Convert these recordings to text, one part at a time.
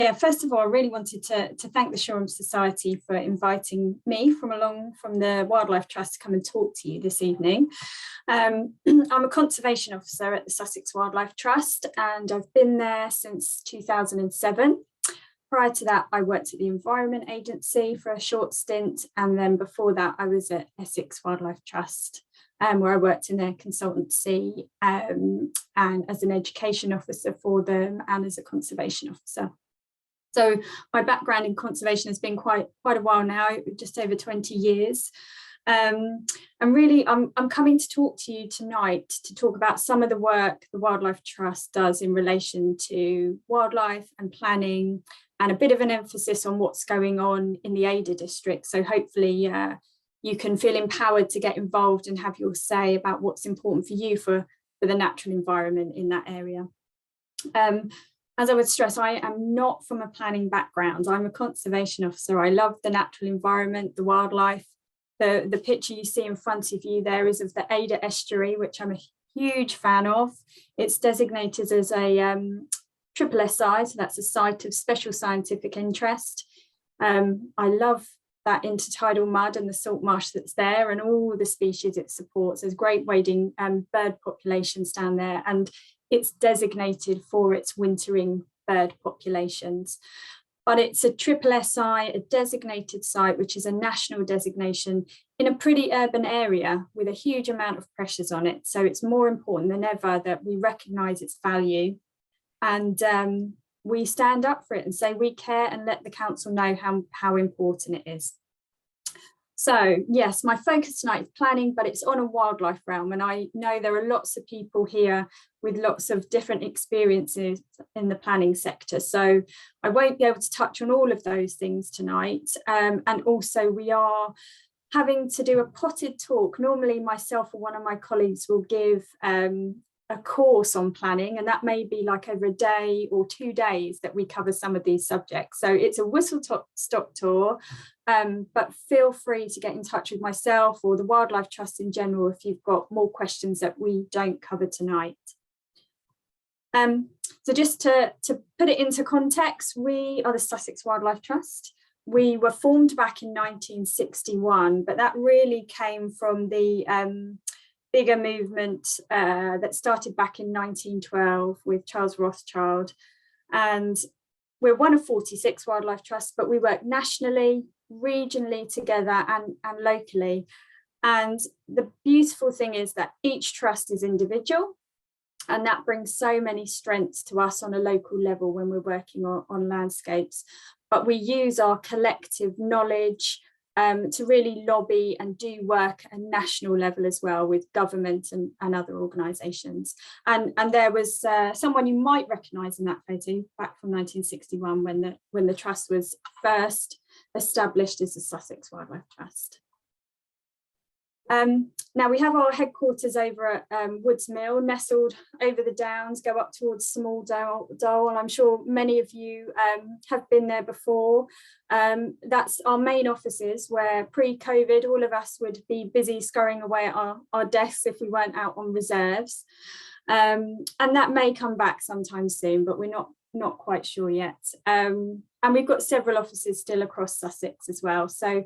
Yeah, first of all, I really wanted to thank the Shoreham Society for inviting me from the Wildlife Trust to come and talk to you this evening. I'm a conservation officer at the Sussex Wildlife Trust, and I've been there since 2007. Prior to that, I worked at the Environment Agency for a short stint, and then before that, I was at Essex Wildlife Trust, where I worked in their consultancy and as an education officer for them and as a conservation officer. So my background in conservation has been quite a while now, just over 20 years. And really, I'm coming to talk to you tonight to talk about some of the work the Wildlife Trust does in relation to wildlife and planning, and a bit of an emphasis on what's going on in the Ada district. So hopefully you can feel empowered to get involved and have your say about what's important for you for the natural environment in that area. As I would stress, I am not from a planning background. I'm a conservation officer. I love the natural environment, the wildlife. The picture you see in front of you there is of the Ada estuary, which I'm a huge fan of. It's designated as a triple SI, so that's a site of special scientific interest. I love that intertidal mud and the salt marsh that's there and all the species it supports. There's great wading bird populations down there, and it's designated for its wintering bird populations. But it's a triple SI, a designated site, which is a national designation in a pretty urban area with a huge amount of pressures on it. So it's more important than ever that we recognise its value and we stand up for it and say we care and let the council know how important it is. So yes, my focus tonight is planning, but it's on a wildlife realm. And I know there are lots of people here with lots of different experiences in the planning sector. So I won't be able to touch on all of those things tonight. And also we are having to do a potted talk. Normally myself or one of my colleagues will give a course on planning, and that may be like over a day or 2 days that we cover some of these subjects. So it's a whistle-stop tour, but feel free to get in touch with myself or the Wildlife Trust in general if you've got more questions that we don't cover tonight. So just to put it into context, we are the Sussex Wildlife Trust. We were formed back in 1961, but that really came from the bigger movement that started back in 1912 with Charles Rothschild. And we're one of 46 wildlife trusts, but we work nationally, regionally together and locally. And the beautiful thing is that each trust is individual, and that brings so many strengths to us on a local level when we're working on landscapes. But we use our collective knowledge to really lobby and do work at a national level as well with government and other organisations. And there was someone you might recognise in that photo back from 1961 when the trust was first established as the Sussex Wildlife Trust. Now we have our headquarters over at Woods Mill, nestled over the downs, go up towards Small Dole, and I'm sure many of you have been there before. That's our main offices, where pre-COVID all of us would be busy scurrying away at our desks if we weren't out on reserves. And that may come back sometime soon, but we're not quite sure yet. And we've got several offices still across Sussex as well. So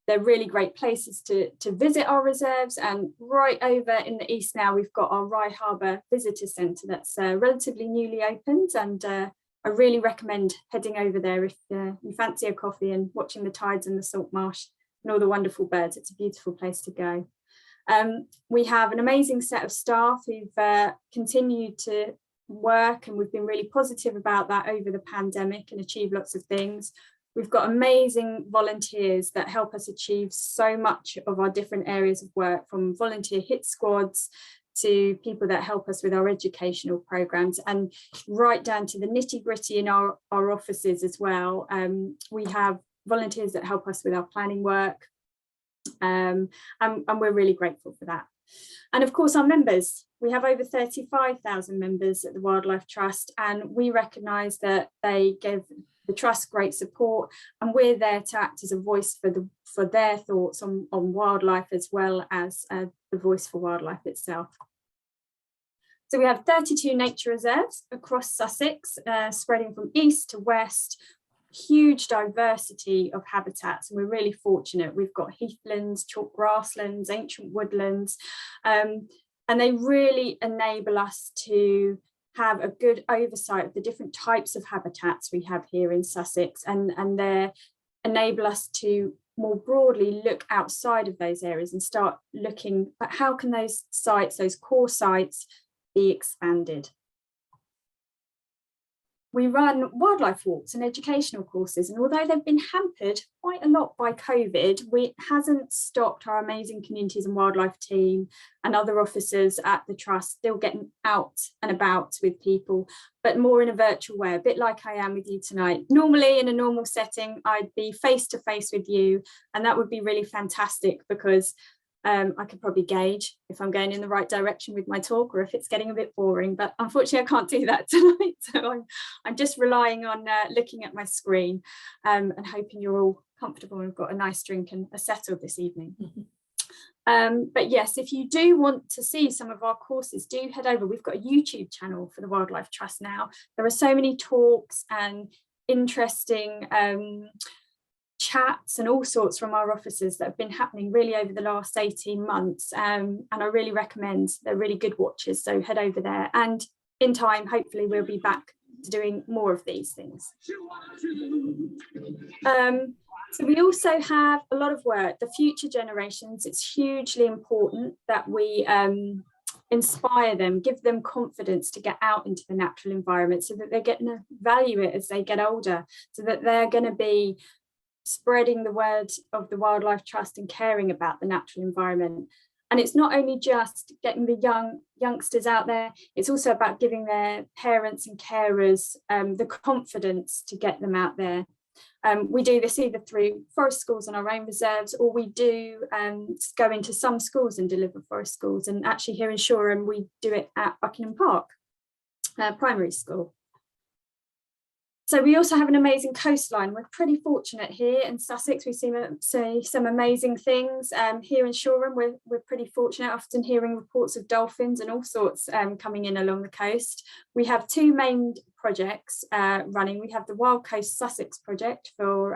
they're really great places to visit our reserves. And right over in the east now, we've got our Rye Harbour Visitor Centre that's relatively newly opened. And I really recommend heading over there if you fancy a coffee and watching the tides and the salt marsh and all the wonderful birds. It's a beautiful place to go. We have an amazing set of staff who've continued to work, and we've been really positive about that over the pandemic and achieve lots of things. We've got amazing volunteers that help us achieve so much of our different areas of work, from volunteer hit squads to people that help us with our educational programs, and right down to the nitty-gritty in our offices as well. We have volunteers that help us with our planning work, and we're really grateful for that. And of course, our members. We have over 35,000 members at the Wildlife Trust, and we recognise that they give the Trust great support, and we're there to act as a voice for their thoughts on wildlife, as well as the voice for wildlife itself. So we have 32 nature reserves across Sussex, spreading from east to west, huge diversity of habitats, and we're really fortunate. We've got heathlands, chalk grasslands, ancient woodlands, and they really enable us to have a good oversight of the different types of habitats we have here in Sussex, and they enable us to more broadly look outside of those areas and start looking at how can those sites, those core sites, be expanded. We run wildlife walks and educational courses, and although they've been hampered quite a lot by COVID, it hasn't stopped our amazing communities and wildlife team and other officers at the Trust still getting out and about with people, but more in a virtual way, a bit like I am with you tonight. Normally in a normal setting, I'd be face to face with you, and that would be really fantastic because I could probably gauge if I'm going in the right direction with my talk or if it's getting a bit boring, but unfortunately I can't do that tonight. So I'm just relying on looking at my screen and hoping you're all comfortable and have got a nice drink and are settled this evening. But yes, if you do want to see some of our courses, do head over. We've got a YouTube channel for the Wildlife Trust now. There are so many talks and interesting chats and all sorts from our officers that have been happening really over the last 18 months, and I really recommend. They're really good watches, so head over there, and in time hopefully we'll be back to doing more of these things. So we also have a lot of work, the future generations. It's hugely important that we inspire them, give them confidence to get out into the natural environment so that they're going to value it as they get older, so that they're going to be spreading the word of the Wildlife Trust and caring about the natural environment. And it's not only just getting the youngsters out there, it's also about giving their parents and carers the confidence to get them out there. We do this either through forest schools and our own reserves, or we do go into some schools and deliver forest schools. And actually here in Shoreham, we do it at Buckingham Park Primary School. So we also have an amazing coastline. We're pretty fortunate here in Sussex. We see some amazing things. Here in Shoreham, we're pretty fortunate, often hearing reports of dolphins and all sorts coming in along the coast. We have two main projects running. We have the Wild Coast Sussex project for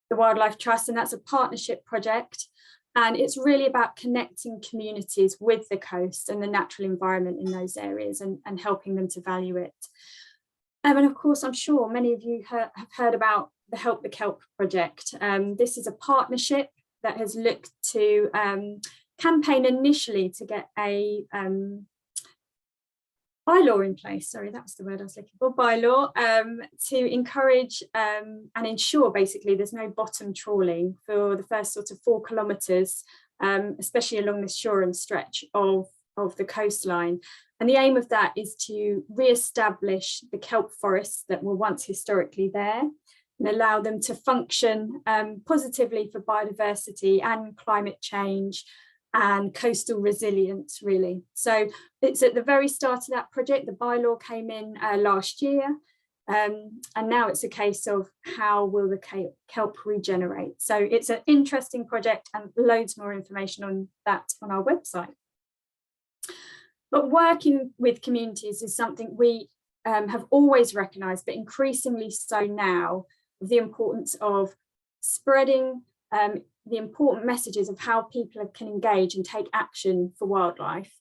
the Wildlife Trust, and that's a partnership project. And it's really about connecting communities with the coast and the natural environment in those areas and helping them to value it. And of course, I'm sure many of you have heard about the Help the Kelp project. This is a partnership that has looked to campaign initially to get a bylaw in place. Sorry, that was the word I was looking for, bylaw, to encourage and ensure basically there's no bottom trawling for the first sort of 4 kilometres, especially along this Shoreham stretch of the coastline. And the aim of that is to re-establish the kelp forests that were once historically there and allow them to function positively for biodiversity and climate change and coastal resilience, really. So it's at the very start of that project. The bylaw came in last year, and now it's a case of how will the kelp regenerate. So it's an interesting project, and loads more information on that on our website. But working with communities is something we have always recognised, but increasingly so now, the importance of spreading the important messages of how people can engage and take action for wildlife.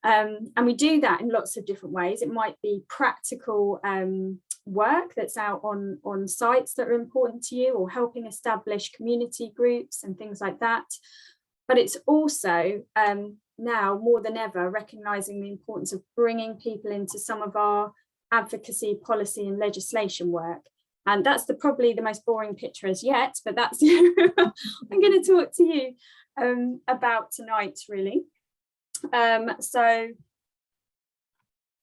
And we do that in lots of different ways. It might be practical work that's out on sites that are important to you, or helping establish community groups and things like that. But it's also now more than ever recognising the importance of bringing people into some of our advocacy, policy and legislation work. And that's probably the most boring picture as yet, but that's I'm going to talk to you about tonight, really. So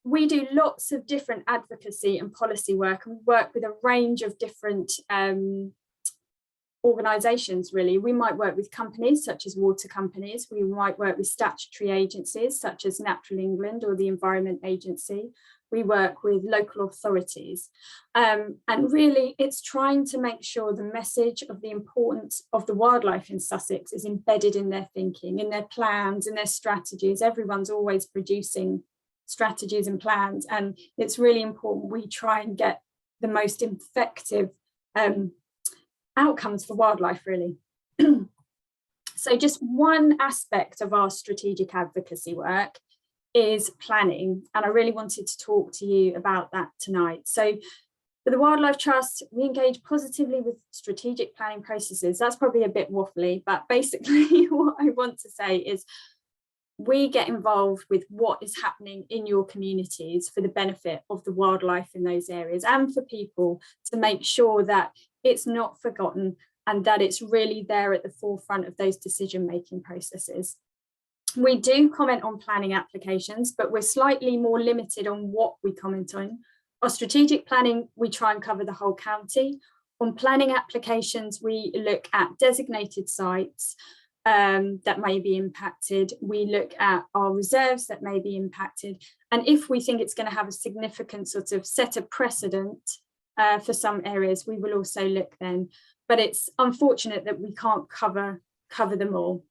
we do lots of different advocacy and policy work, and we work with a range of different organisations, really. We might work with companies such as water companies. We might work with statutory agencies such as Natural England or the Environment Agency. We work with local authorities. And really, it's trying to make sure the message of the importance of the wildlife in Sussex is embedded in their thinking, in their plans, in their strategies. Everyone's always producing strategies and plans, and it's really important we try and get the most effective outcomes for wildlife, really. So just one aspect of our strategic advocacy work is planning, and I really wanted to talk to you about that tonight. So for the Wildlife Trust, we engage positively with strategic planning processes. That's probably a bit waffly, but basically what I want to say is we get involved with what is happening in your communities for the benefit of the wildlife in those areas, and for people to make sure that it's not forgotten and that it's really there at the forefront of those decision-making processes. We do comment on planning applications, but we're slightly more limited on what we comment on. Our strategic planning, we try and cover the whole county. On planning applications, we look at designated sites that may be impacted. We look at our reserves that may be impacted. And if we think it's going to have a significant sort of set a precedent for some areas, we will also look then. But it's unfortunate that we can't cover them all.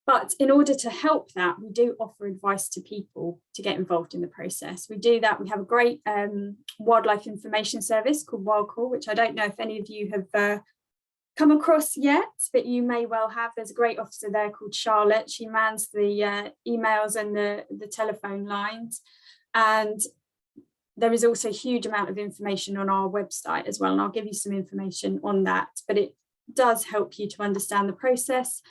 But in order to help that, we do offer advice to people to get involved in the process. We do that. We have a great wildlife information service called WildCall, which I don't know if any of you have come across yet, but you may well have. There's a great officer there called Charlotte. She mans the emails and the telephone lines. And there is also a huge amount of information on our website as well, and I'll give you some information on that, but it does help you to understand the process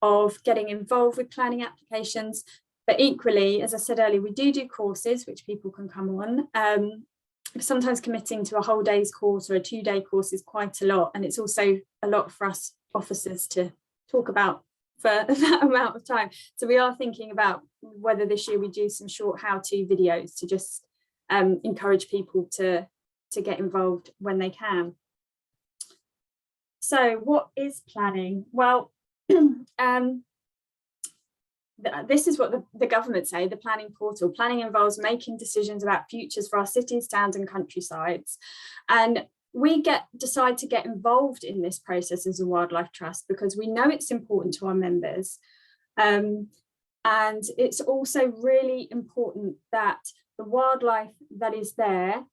of getting involved with planning applications. But equally, as I said earlier, we do courses which people can come on. Sometimes committing to a whole day's course or a 2-day course is quite a lot, and it's also a lot for us officers to talk about for that amount of time. So we are thinking about whether this year we do some short how-to videos to just encourage people to get involved when they can. So what is planning? Well, this is what the government say, the planning portal. Planning involves making decisions about futures for our cities, towns and countrysides. And we decide to get involved in this process as a Wildlife Trust because we know it's important to our members. And it's also really important that the wildlife that is there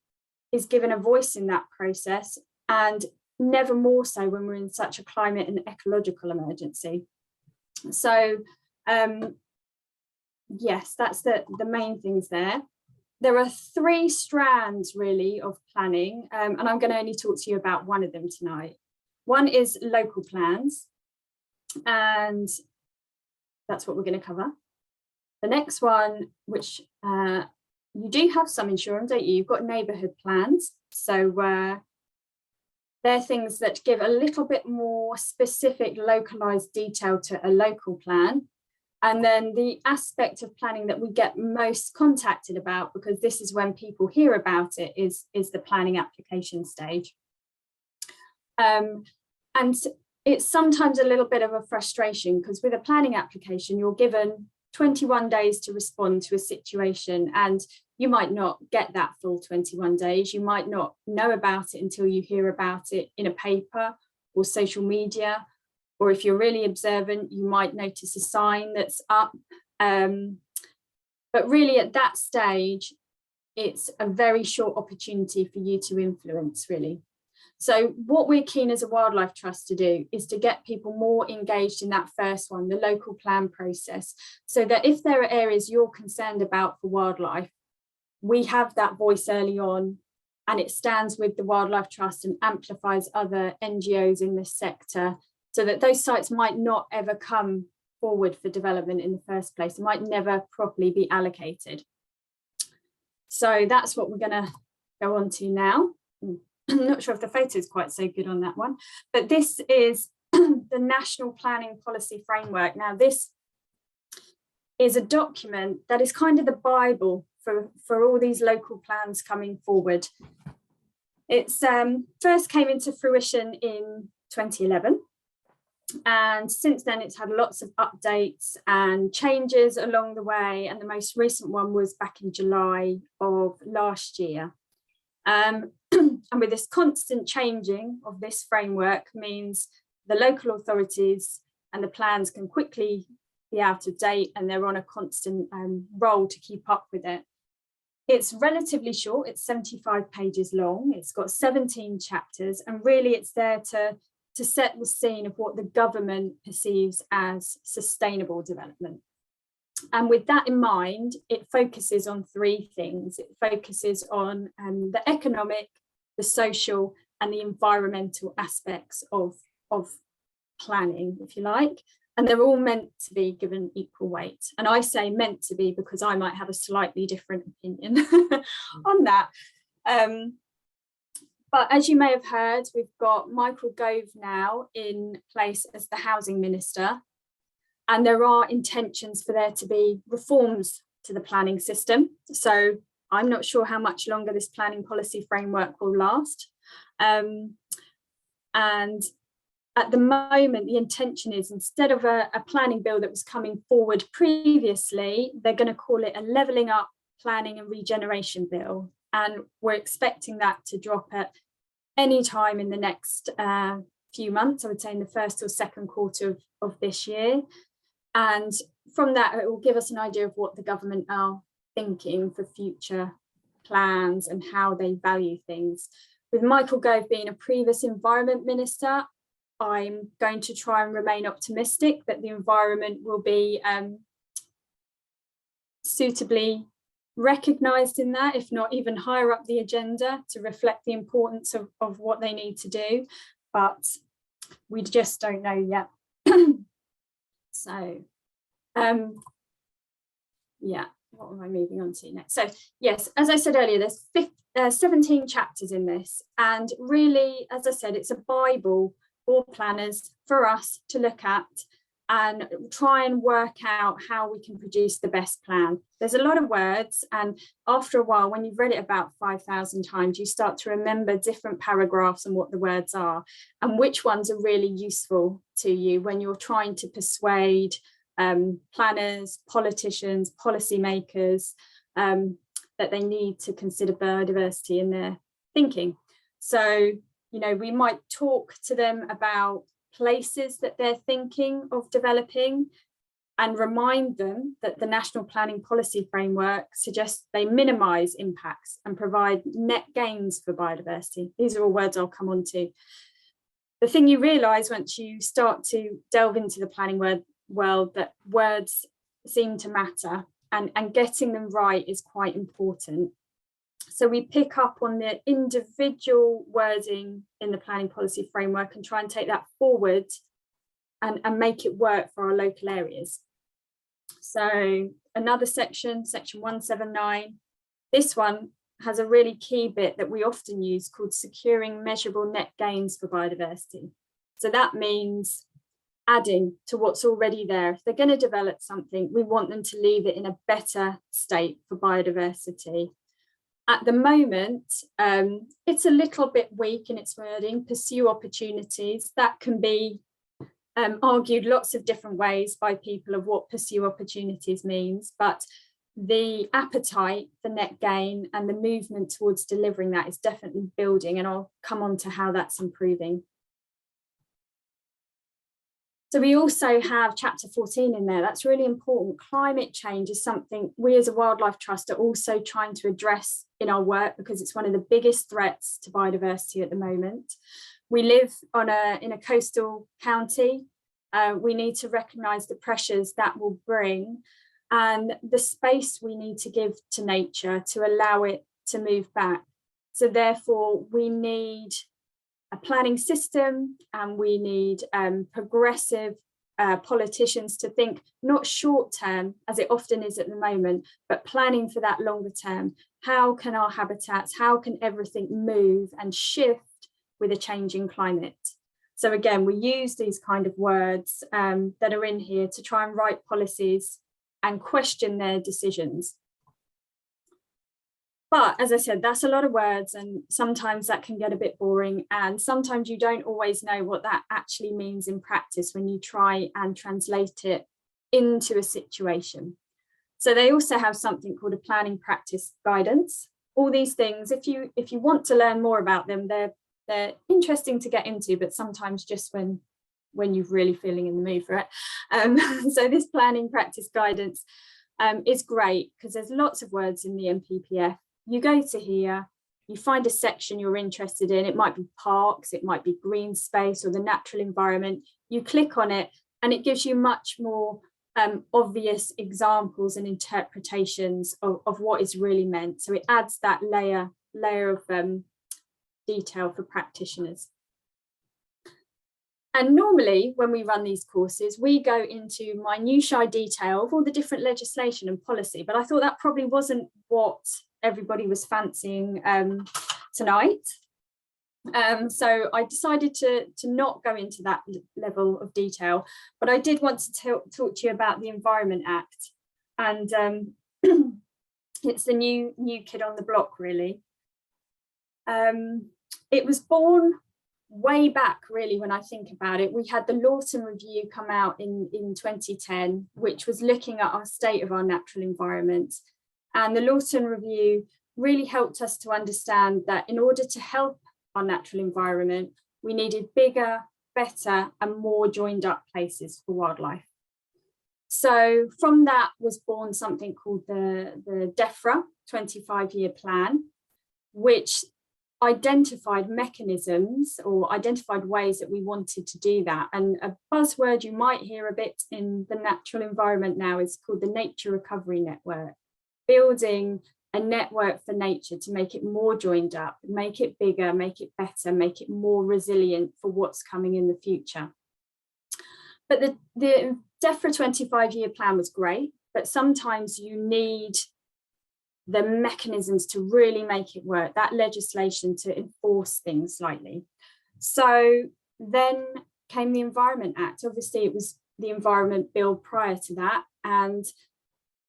is given a voice in that process, and never more so when we're in such a climate and ecological emergency. So yes, that's the main things there. There are 3 strands really of planning, and I'm going to only talk to you about one of them tonight. One is local plans, and that's what we're going to cover. The next one, which you do have some in Shoreham, don't you? You've got neighbourhood plans. So they're things that give a little bit more specific localised detail to a local plan. And then the aspect of planning that we get most contacted about, because this is when people hear about it, is the planning application stage. And it's sometimes a little bit of a frustration because with a planning application, you're given 21 days to respond to a situation, and you might not get that full 21 days. You might not know about it until you hear about it in a paper or social media, or if you're really observant, you might notice a sign that's up. But really at that stage, it's a very short opportunity for you to influence, really. So what we're keen as a Wildlife Trust to do is to get people more engaged in that first one, the local plan process, so that if there are areas you're concerned about for wildlife, we have that voice early on, and it stands with the Wildlife Trust and amplifies other NGOs in this sector, so that those sites might not ever come forward for development in the first place. It might never properly be allocated. So that's what we're going to go on to now. I'm not sure if the photo is quite so good on that one, but this is the National Planning Policy Framework. Now, this is a document that is kind of the Bible for all these local plans coming forward. It's first came into fruition in 2011. And since then, it's had lots of updates and changes along the way. And the most recent one was back in July of last year. And with this constant changing of this framework means the local authorities and the plans can quickly be out of date, and they're on a constant roll to keep up with it. It's relatively short, it's 75 pages long, it's got 17 chapters, and really it's there to set the scene of what the government perceives as sustainable development. And with that in mind, it focuses on three things. It focuses on the economic, the social, and the environmental aspects of planning, if you like. And they're all meant to be given equal weight. And I say meant to be because I might have a slightly different opinion on that. But as you may have heard, we've got Michael Gove now in place as the Housing Minister. And there are intentions for there to be reforms to the planning system. So I'm not sure how much longer this planning policy framework will last. And at the moment, the intention is, instead of a planning bill that was coming forward previously, they're going to call it a levelling up planning and regeneration bill. And we're expecting that to drop at any time in the next few months, I would say in the first or second quarter of this year. And from that, it will give us an idea of what the government are thinking for future plans and how they value things. With Michael Gove being a previous environment minister, I'm going to try and remain optimistic that the environment will be suitably recognised in that, if not even higher up the agenda, to reflect the importance of what they need to do. But we just don't know yet. So, yeah, what am I moving on to next? So, yes, as I said earlier, there's 17 chapters in this. And really, as I said, it's a Bible for planners, for us to look at and try and work out how we can produce the best plan. There's a lot of words, and after a while, when you've read it about 5,000 times, you start to remember different paragraphs and what the words are and which ones are really useful to you when you're trying to persuade planners, politicians, policymakers that they need to consider biodiversity in their thinking. So, you know, we might talk to them about places that they're thinking of developing and remind them that the National Planning Policy Framework suggests they minimise impacts and provide net gains for biodiversity. These are all words I'll come on to. The thing you realise once you start to delve into the planning world, that words seem to matter, and getting them right is quite important. So we pick up on the individual wording in the planning policy framework and try and take that forward and make it work for our local areas. So another section, section 179, this one has a really key bit that we often use called securing measurable net gains for biodiversity. So that means adding to what's already there. If they're going to develop something, we want them to leave it in a better state for biodiversity. At the moment, it's a little bit weak in its wording. Pursue opportunities. That can be argued lots of different ways by people of what pursue opportunities means, but the appetite for net gain and the movement towards delivering that is definitely building, and I'll come on to how that's improving. So we also have chapter 14 in there. That's really important. Climate change is something we as a wildlife trust are also trying to address in our work because it's one of the biggest threats to biodiversity at the moment. We live in a coastal county. We need to recognise the pressures that will bring and the space we need to give to nature to allow it to move back. So therefore, we need a planning system, and we need progressive politicians to think not short term, as it often is at the moment, but planning for that longer term. How can our habitats, how can everything move and shift with a changing climate? So again, we use these kind of words that are in here to try and write policies and question their decisions. But as I said, that's a lot of words, and sometimes that can get a bit boring, and sometimes you don't always know what that actually means in practice when you try and translate it into a situation. So they also have something called a planning practice guidance. All these things, if you want to learn more about them, they're interesting to get into, but sometimes just when when you're really feeling in the mood for it. So this planning practice guidance is great because there's lots of words in the NPPF. You go to here, you find a section you're interested in. It might be parks, it might be green space or the natural environment. You click on it and it gives you much more obvious examples and interpretations of what is really meant. So it adds that layer of detail for practitioners. And normally when we run these courses, we go into minutiae detail of all the different legislation and policy, but I thought that probably wasn't what everybody was fancying tonight. So I decided to not go into that level of detail, but I did want to talk to you about the Environment Act. And it's the new kid on the block, really. It was born way back, really, when I think about it. We had the Lawton Review come out in 2010, which was looking at our state of our natural environment. And the Lawton Review really helped us to understand that in order to help our natural environment, we needed bigger, better, and more joined up places for wildlife. So from that was born something called the DEFRA 25-year plan, which identified mechanisms or identified ways that we wanted to do that. And a buzzword you might hear a bit in the natural environment now is called the Nature Recovery Network, building a network for nature to make it more joined up, make it bigger, make it better, make it more resilient for what's coming in the future. But the DEFRA 25-year plan was great, but sometimes you need the mechanisms to really make it work, that legislation to enforce things slightly. So then came the Environment Act. Obviously, it was the Environment Bill prior to that. And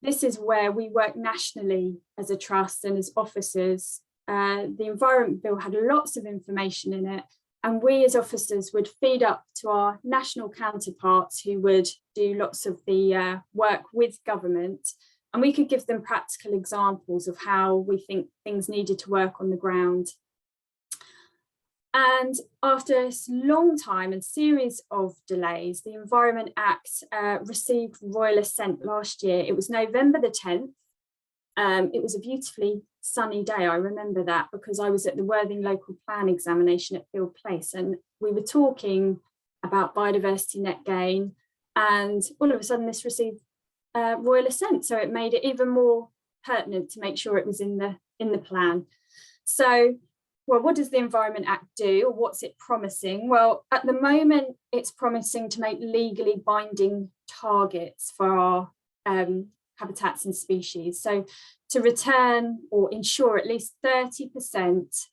this is where we work nationally as a trust and as officers. The Environment Bill had lots of information in it, and we as officers would feed up to our national counterparts who would do lots of the work with government, and we could give them practical examples of how we think things needed to work on the ground. And after a long time and series of delays, the Environment Act received royal assent last year. It was November the 10th. It was a beautifully sunny day. I remember that because I was at the Worthing local plan examination at Field Place, and we were talking about biodiversity net gain, and all of a sudden this received royal assent. So it made it even more pertinent to make sure it was in the plan. So, well, what does the Environment Act do, or what's it promising? Well, at the moment, it's promising to make legally binding targets for our habitats and species. So to return or ensure at least 30%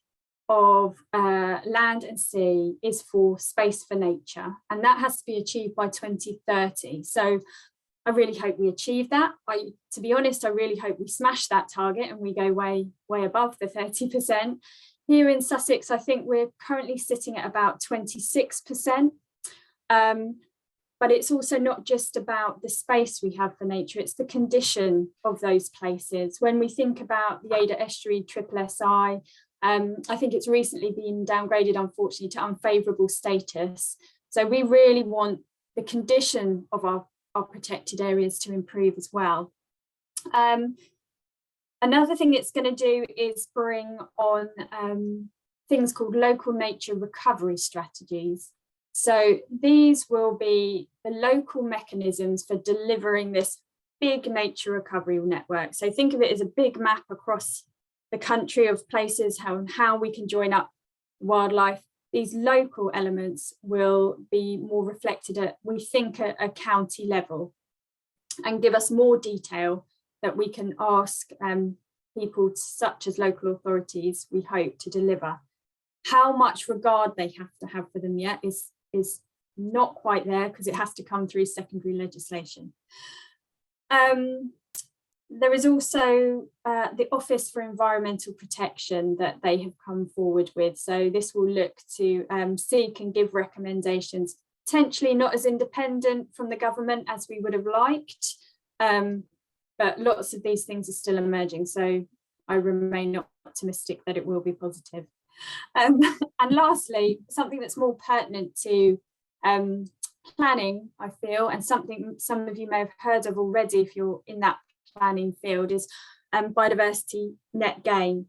of land and sea is for space for nature, and that has to be achieved by 2030. So I really hope we achieve that. To be honest, I really hope we smash that target and we go way above the 30%. Here in Sussex, I think we're currently sitting at about 26%. But it's also not just about the space we have for nature, it's the condition of those places. When we think about the Ada Estuary SSI, I think it's recently been downgraded, unfortunately, to unfavourable status. So we really want the condition of our protected areas to improve as well. Another thing it's going to do is bring on things called local nature recovery strategies. So these will be the local mechanisms for delivering this big nature recovery network. So think of it as a big map across the country of places how we can join up wildlife. These local elements will be more reflected at, we think, at a county level, and give us more detail that we can ask people such as local authorities, we hope, to deliver. How much regard they have to have for them yet is not quite there, because it has to come through secondary legislation. There is also the Office for Environmental Protection that they have come forward with. So this will look to seek and give recommendations, potentially not as independent from the government as we would have liked, but lots of these things are still emerging. So I remain optimistic that it will be positive. And lastly, something that's more pertinent to planning, I feel, and something some of you may have heard of already if you're in that planning field, is Biodiversity Net Gain.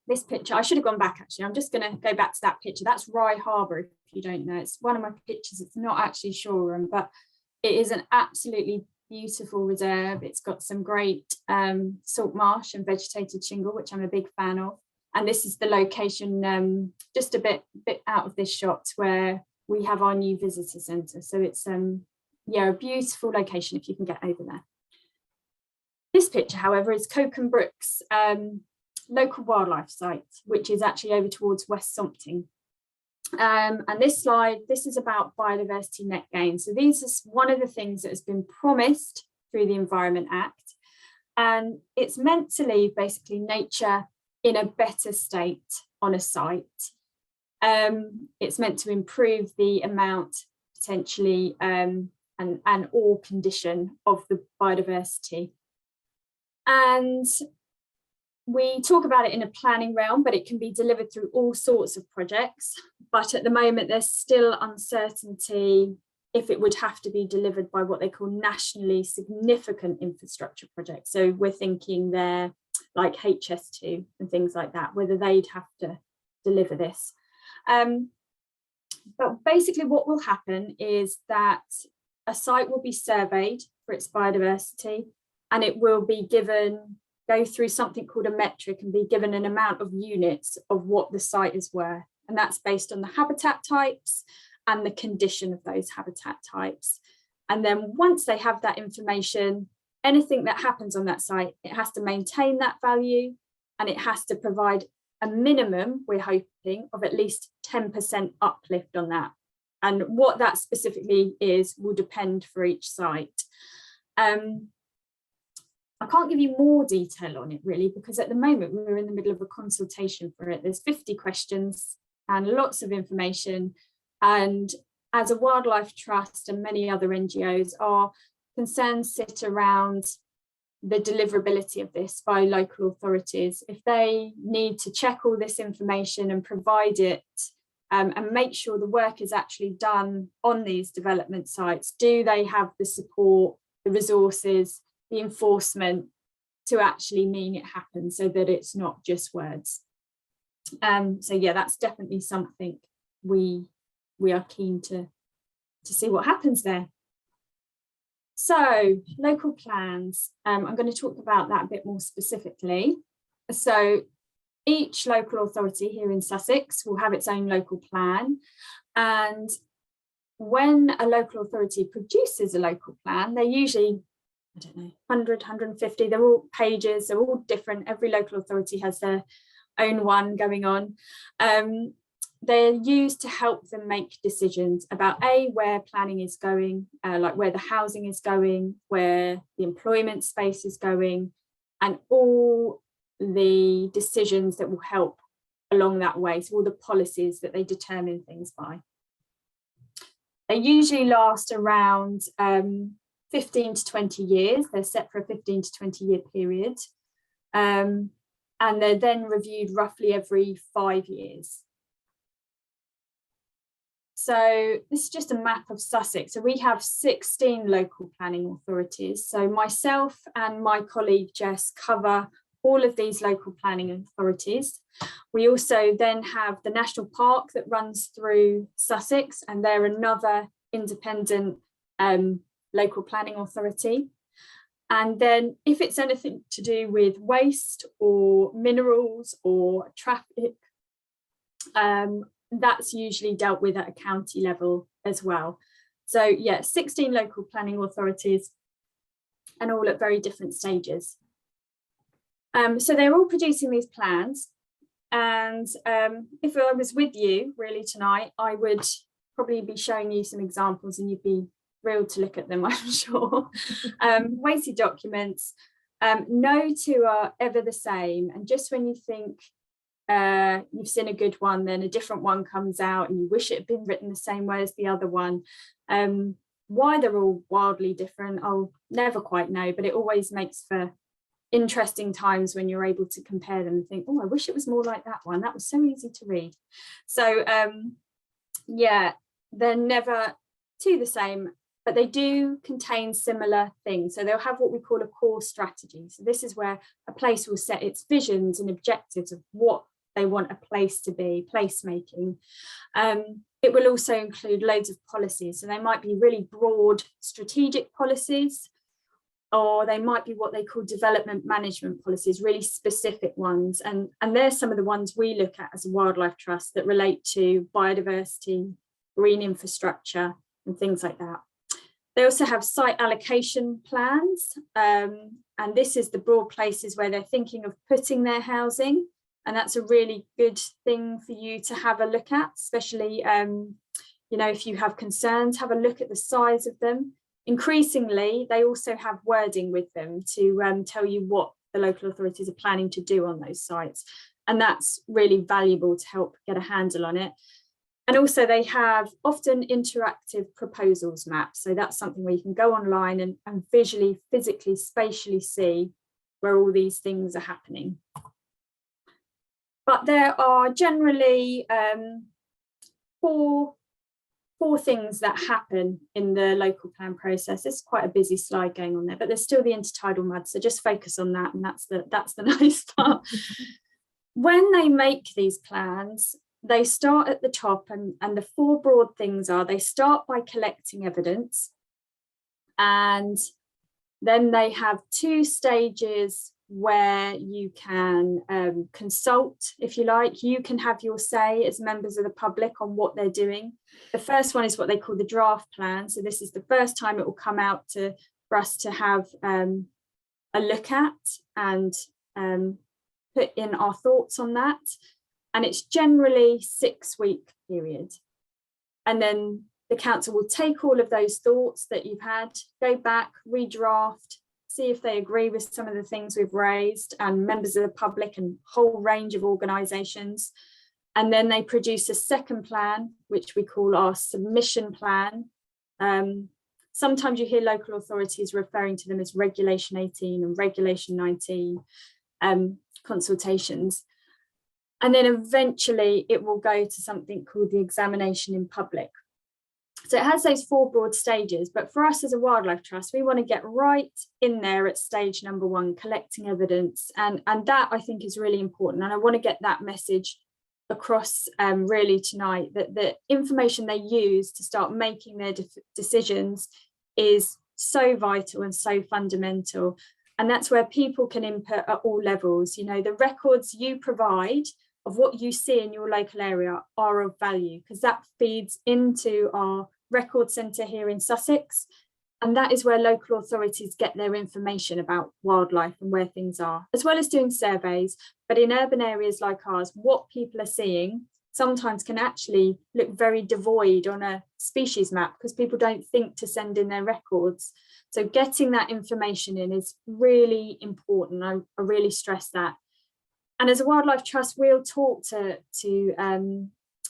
This picture, I should have gone back actually, I'm just going to go back to that picture. That's Rye Harbour, if you don't know. It's one of my pictures, it's not actually Shoreham, but it is an absolutely beautiful reserve. It's got some great salt marsh and vegetated shingle, which I'm a big fan of. And this is the location just a bit out of this shot where we have our new visitor centre. So it's yeah, a beautiful location if you can get over there. This picture, however, is Coke Brooks local wildlife site, which is actually over towards West Sompting. And this slide, this is about biodiversity net gain. So these is one of the things that has been promised through the Environment Act. And it's meant to leave basically nature in a better state on a site. It's meant to improve the amount potentially and or condition of the biodiversity. And we talk about it in a planning realm, but it can be delivered through all sorts of projects. But at the moment, there's still uncertainty if it would have to be delivered by what they call nationally significant infrastructure projects. So we're thinking there like HS2 and things like that, whether they'd have to deliver this. But basically what will happen is that a site will be surveyed for its biodiversity, and it will be go through something called a metric and be given an amount of units of what the site is worth. And that's based on the habitat types and the condition of those habitat types. And then once they have that information, anything that happens on that site, it has to maintain that value, and it has to provide a minimum, we're hoping, of at least 10% uplift on that. And what that specifically is will depend for each site. I can't give you more detail on it really, because at the moment we're in the middle of a consultation for it. There's 50 questions and lots of information. And as a wildlife trust and many other NGOs, our concerns sit around the deliverability of this by local authorities. If they need to check all this information and provide it and make sure the work is actually done on these development sites, do they have the support, the resources, the enforcement to actually mean it happens, so that it's not just words. So yeah, that's definitely something we are keen to see what happens there. So local plans, I'm going to talk about that a bit more specifically. So each local authority here in Sussex will have its own local plan, and when a local authority produces a local plan, they're usually, I don't know, 100, 150, they're all pages, they're all different. Every local authority has their own one going on. They're used to help them make decisions about where planning is going, like where the housing is going, where the employment space is going, and all the decisions that will help along that way. So all the policies that they determine things by. They usually last around 15 to 20 years. They're set for a 15 to 20 year period. And they're then reviewed roughly every 5 years. So this is just a map of Sussex. So we have 16 local planning authorities. So myself and my colleague Jess cover all of these local planning authorities. We also then have the National Park that runs through Sussex, and they're another independent local planning authority. And then if it's anything to do with waste or minerals or traffic, that's usually dealt with at a county level as well. So yeah, 16 local planning authorities, and all at very different stages. So they're all producing these plans. And if I was with you really tonight, I would probably be showing you some examples and you'd be thrilled to look at them, I'm sure. Weighty documents, no two are ever the same. And just when you think you've seen a good one, then a different one comes out and you wish it had been written the same way as the other one. Why they're all wildly different, I'll never quite know, but it always makes for interesting times when you're able to compare them and think, oh, I wish it was more like that one. That was so easy to read. So yeah, they're never too the same, but they do contain similar things. So they'll have what we call a core strategy. So this is where a place will set its visions and objectives of what they want a place to be, placemaking. It will also include loads of policies. So they might be really broad strategic policies, or they might be what they call development management policies, really specific ones. And they're some of the ones we look at as a wildlife trust that relate to biodiversity, green infrastructure, and things like that. They also have site allocation plans. And this is the broad places where they're thinking of putting their housing. And that's a really good thing for you to have a look at, especially, you know, if you have concerns, have a look at the size of them. Increasingly, they also have wording with them to tell you what the local authorities are planning to do on those sites. And that's really valuable to help get a handle on it. And also they have often interactive proposals maps. So that's something where you can go online and visually, physically, spatially see where all these things are happening. But there are generally four things that happen in the local plan process. It's quite a busy slide going on there, but there's still the intertidal mud, so just focus on that, and that's the nice part. When they make these plans, they start at the top, and the four broad things are: they start by collecting evidence, and then they have 2 stages where you can consult, if you like. You can have your say as members of the public on what they're doing. The first one is what they call the draft plan. So this is the first time it will come out for us to have a look at and put in our thoughts on that. And it's generally 6-week period. And then the council will take all of those thoughts that you've had, go back, redraft, see if they agree with some of the things we've raised, and members of the public and whole range of organisations. And then they produce a second plan, which we call our submission plan. Sometimes you hear local authorities referring to them as Regulation 18 and Regulation 19 consultations. And then eventually it will go to something called the examination in public. So it has those 4 broad stages, but for us as a wildlife trust, we want to get right in there at stage number 1, collecting evidence. And that I think is really important. And I want to get that message across really tonight, that the information they use to start making their decisions is so vital and so fundamental. And that's where people can input at all levels. You know, the records you provide of what you see in your local area are of value, because that feeds into our record centre here in Sussex. And that is where local authorities get their information about wildlife and where things are, as well as doing surveys. But in urban areas like ours, what people are seeing sometimes can actually look very devoid on a species map, because people don't think to send in their records. So getting that information in is really important. I really stress that. And as a wildlife trust, we'll talk to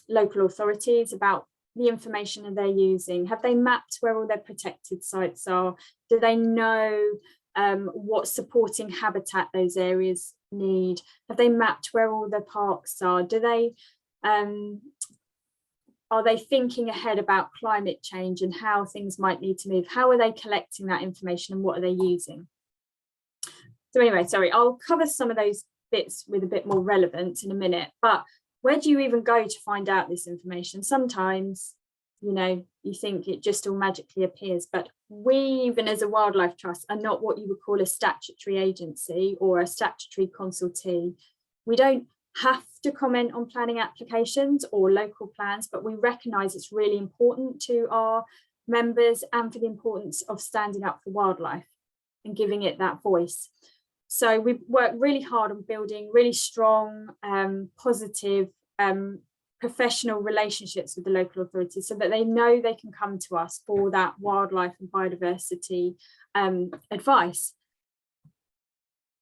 local authorities about the information that they're using. Have they mapped where all their protected sites are? Do they know what supporting habitat those areas need? Have they mapped where all their parks are? Do they are they thinking ahead about climate change and how things might need to move? How are they collecting that information and what are they using? So anyway, sorry, I'll cover some of those bits with a bit more relevance in a minute, but where do you even go to find out this information? Sometimes, you know, you think it just all magically appears, but we, even as a wildlife trust, are not what you would call a statutory agency or a statutory consultee. We don't have to comment on planning applications or local plans, but we recognise it's really important to our members and for the importance of standing up for wildlife and giving it that voice. So we've worked really hard on building really strong, positive, professional relationships with the local authorities so that they know they can come to us for that wildlife and biodiversity advice.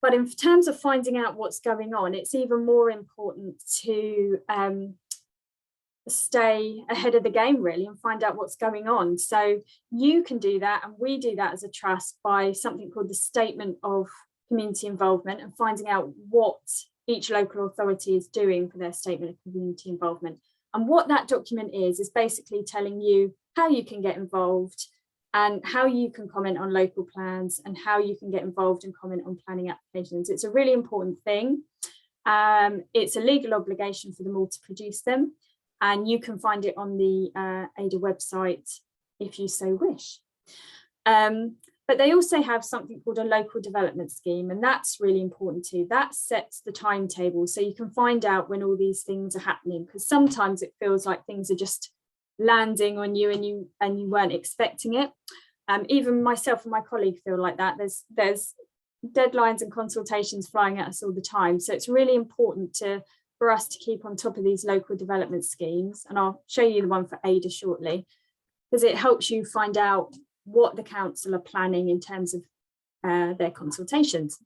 But in terms of finding out what's going on, it's even more important to stay ahead of the game, really, and find out what's going on. So you can do that, and we do that as a trust by something called the Statement of Community Involvement, and finding out what each local authority is doing for their statement of community involvement. And what that document is basically telling you how you can get involved and how you can comment on local plans and how you can get involved and comment on planning applications. It's a really important thing. It's a legal obligation for them all to produce them, and you can find it on the ADA website if you so wish. But they also have something called a local development scheme, and that's really important too. That sets the timetable, so you can find out when all these things are happening, because sometimes it feels like things are just landing on you and you weren't expecting it. Even myself and my colleague feel like that. There's deadlines and consultations flying at us all the time, so it's really important for us to keep on top of these local development schemes, and I'll show you the one for ADA shortly, because it helps you find out what the council are planning in terms of their consultations.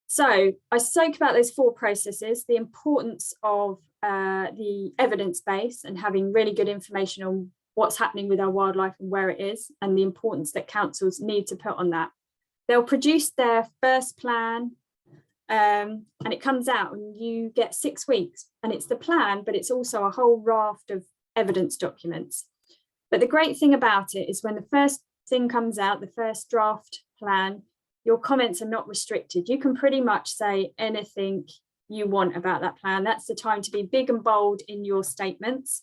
So I spoke about those 4 processes, the importance of the evidence base and having really good information on what's happening with our wildlife and where it is, and the importance that councils need to put on that. They'll produce their first plan and it comes out and you get 6 weeks, and it's the plan, but it's also a whole raft of evidence documents. But the great thing about it is when the first thing comes out, the first draft plan, your comments are not restricted. You can pretty much say anything you want about that plan. That's the time to be big and bold in your statements.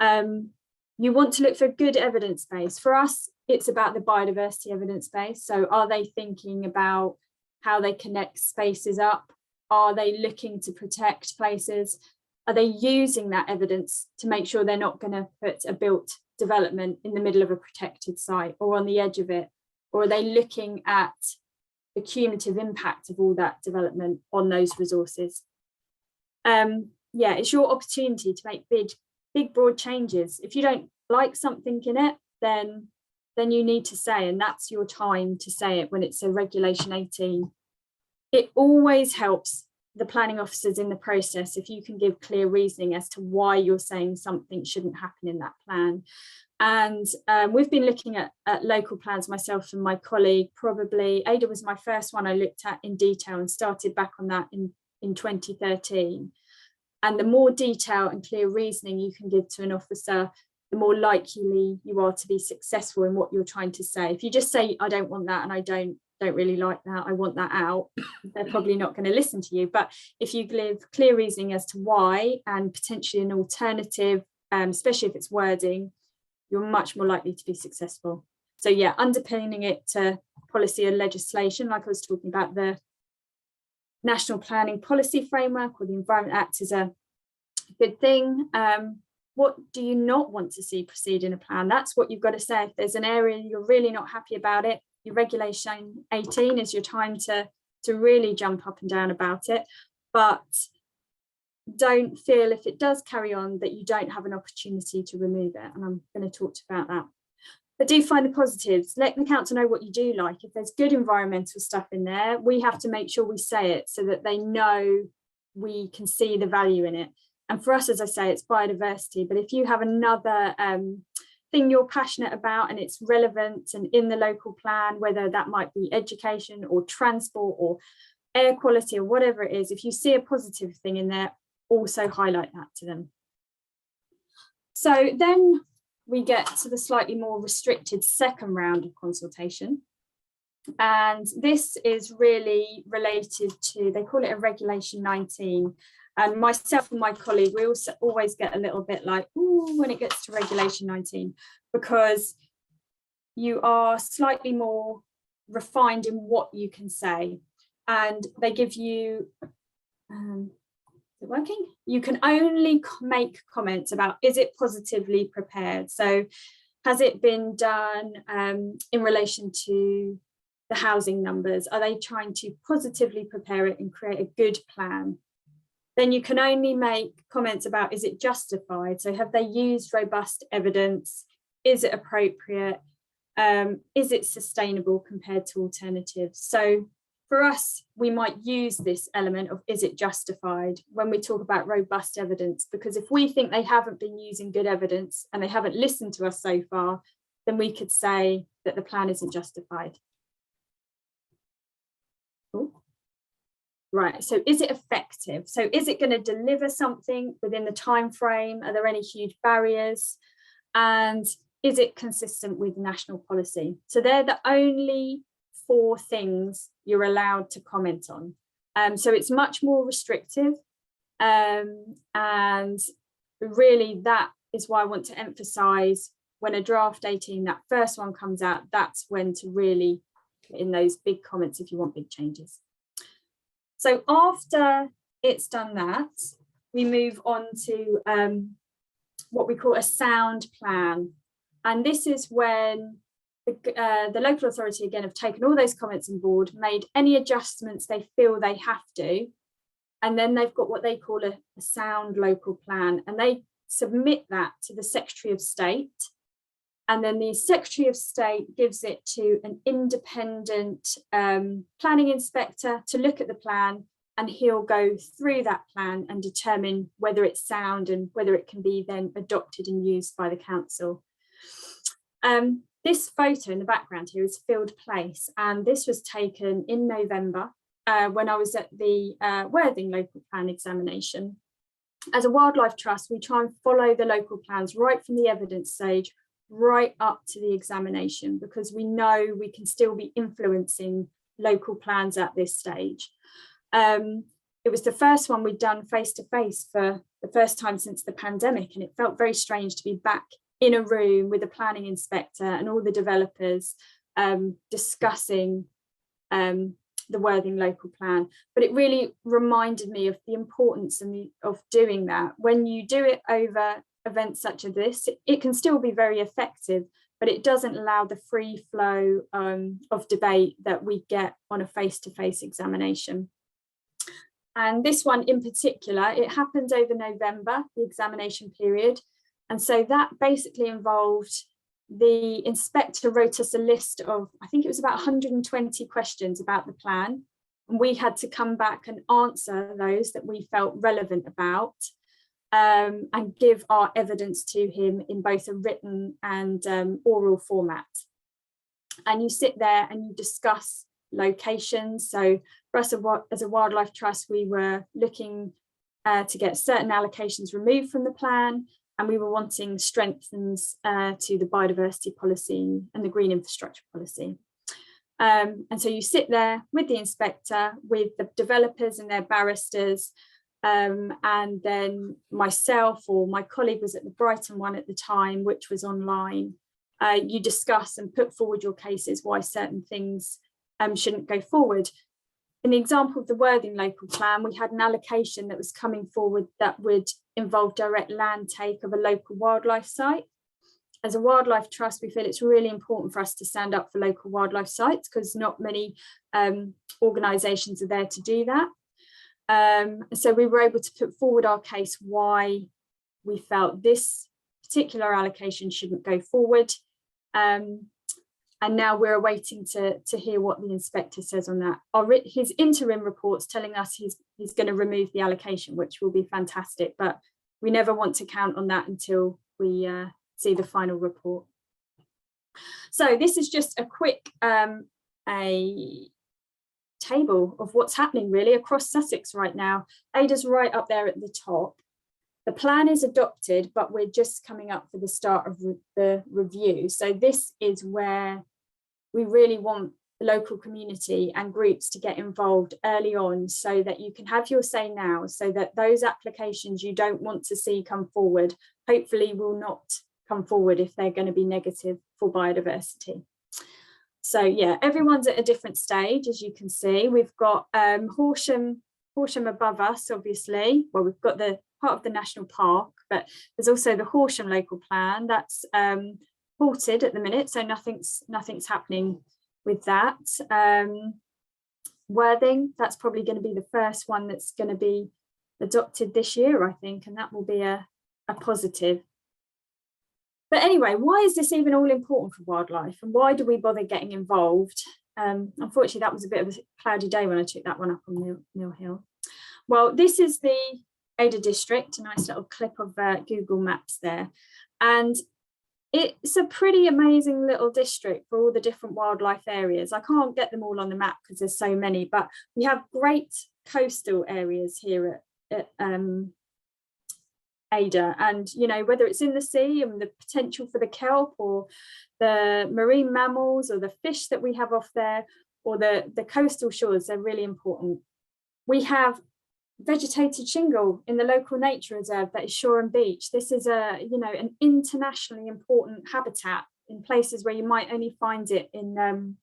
You want to look for good evidence base. For us, it's about the biodiversity evidence base. So are they thinking about how they connect spaces up? Are they looking to protect places? Are they using that evidence to make sure they're not going to put a built development in the middle of a protected site or on the edge of it? Or are they looking at the cumulative impact of all that development on those resources? Yeah, it's your opportunity to make big broad changes. If you don't like something in it, then you need to say, and that's your time to say it when it's a Regulation 18. It always helps the planning officers in the process if you can give clear reasoning as to why you're saying something shouldn't happen in that plan. And we've been looking at local plans, myself and my colleague. Probably ADA was my first one I looked at in detail and started back on that in 2013. And the more detail and clear reasoning you can give to an officer, the more likely you are to be successful in what you're trying to say. If you just say, I don't want that and I don't really like that, I want that out, they're probably not going to listen to you. But if you give clear reasoning as to why and potentially an alternative, especially if it's wording, you're much more likely to be successful. So yeah, underpinning it to policy and legislation, like I was talking about, the National Planning Policy Framework or the Environment Act is a good thing. What do you not want to see proceed in a plan? That's what you've got to say. If there's an area you're really not happy about it, your Regulation 18 is your time to really jump up and down about it. But don't feel if it does carry on that you don't have an opportunity to remove it. And I'm going to talk about that. But do find the positives. Let the council know what you do like. If there's good environmental stuff in there, we have to make sure we say it so that they know we can see the value in it. And for us, as I say, it's biodiversity. But if you have another thing you're passionate about and it's relevant and in the local plan, whether that might be education or transport or air quality or whatever it is, if you see a positive thing in there, also highlight that to them. So then we get to the slightly more restricted second round of consultation. And this is really related to, they call it a Regulation 19. And myself and my colleague, we also always get a little bit like, ooh, when it gets to Regulation 19, because you are slightly more refined in what you can say. And they give you, is it working? You can only make comments about, is it positively prepared? So has it been done in relation to the housing numbers? Are they trying to positively prepare it and create a good plan? Then you can only make comments about, is it justified? So have they used robust evidence? Is it appropriate? Is it sustainable compared to alternatives? So for us, we might use this element of, is it justified, when we talk about robust evidence, because if we think they haven't been using good evidence and they haven't listened to us so far, then we could say that the plan isn't justified. Ooh. Right, so is it effective? So is it going to deliver something within the time frame? Are there any huge barriers? And is it consistent with national policy? So they're the only 4 things you're allowed to comment on. So it's much more restrictive. And really that is why I want to emphasize, when a draft 18, that first one comes out, that's when to really put in those big comments if you want big changes. So after it's done that, we move on to what we call a sound plan. And this is when the local authority, again, have taken all those comments on board, made any adjustments they feel they have to, and then they've got what they call a sound local plan, and they submit that to the Secretary of State. And then the Secretary of State gives it to an independent planning inspector to look at the plan, and he'll go through that plan and determine whether it's sound and whether it can be then adopted and used by the council. This photo in the background here is Field Place, and this was taken in November when I was at the Worthing local plan examination. As a wildlife trust, we try and follow the local plans right from the evidence stage right up to the examination, because we know we can still be influencing local plans at this stage. It was the first one we'd done face-to-face for the first time since the pandemic, and it felt very strange to be back in a room with a planning inspector and all the developers discussing the Worthing local plan. But it really reminded me of the importance of doing that. When you do it over events such as this, it can still be very effective, but it doesn't allow the free flow of debate that we get on a face-to-face examination. And this one in particular, it happened over November, the examination period. And so that basically involved the inspector wrote us a list of, I think it was about 120 questions about the plan. And we had to come back and answer those that we felt relevant about, and give our evidence to him in both a written and oral format. And you sit there and you discuss locations. So for us as a wildlife trust, we were looking to get certain allocations removed from the plan, and we were wanting strengthens to the biodiversity policy and the green infrastructure policy. And so you sit there with the inspector, with the developers and their barristers, and then myself, or my colleague was at the Brighton one at the time, which was online. You discuss and put forward your cases why certain things shouldn't go forward. In the example of the Worthing local plan, we had an allocation that was coming forward that would involve direct land take of a local wildlife site. As a wildlife trust, we feel it's really important for us to stand up for local wildlife sites, because not many organisations are there to do that. So we were able to put forward our case why we felt this particular allocation shouldn't go forward. And now we're waiting to hear what the inspector says on that. His interim report's telling us he's going to remove the allocation, which will be fantastic, but we never want to count on that until we see the final report. So this is just a quick a table of what's happening really across Sussex right now. Ada's right up there at the top. The plan is adopted, but we're just coming up for the start of the review. So this is where we really want the local community and groups to get involved early on, so that you can have your say now, so that those applications you don't want to see come forward, hopefully will not come forward if they're going to be negative for biodiversity. So yeah, everyone's at a different stage, as you can see. We've got Horsham above us, obviously. Well, we've got the part of the national park, but there's also the Horsham local plan that's halted at the minute, so nothing's happening with that. Worthing, that's probably going to be the first one that's going to be adopted this year, I think, and that will be a positive. But anyway, why is this even all important for wildlife, and why do we bother getting involved? Unfortunately, that was a bit of a cloudy day when I took that one up on Mill Hill. Well, this is the Ada district, a nice little clip of Google Maps there. And it's a pretty amazing little district for all the different wildlife areas. I can't get them all on the map because there's so many, but we have great coastal areas here at Ada, and you know, whether it's in the sea and the potential for the kelp or the marine mammals or the fish that we have off there, or the coastal shores, they're really important. We have vegetated shingle in the local nature reserve that is shore and beach. This is you know, an internationally important habitat in places where you might only find it in